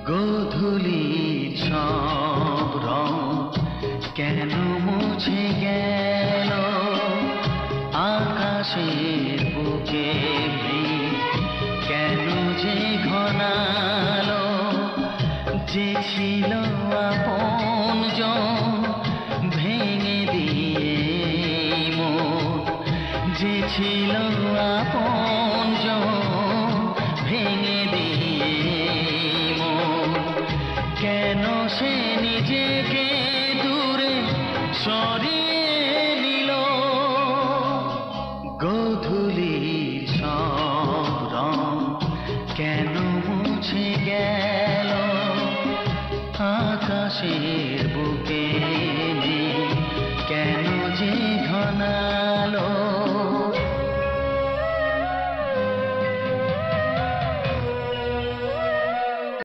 গোধূলির সব রং কেন মুছে গেল, আকাশের বুকে মেঘ কেন যে ঘনালো, যে ছিল আপনজন ভেঙে দিয়ে মন, যে ছিল আপনজন ভেঙে দিয়ে মন, কেন সে নিজেকে দূরে সরিয়ে নিল। গোধূলির সব রং কেন মুছে গেল, আকাশের বুকে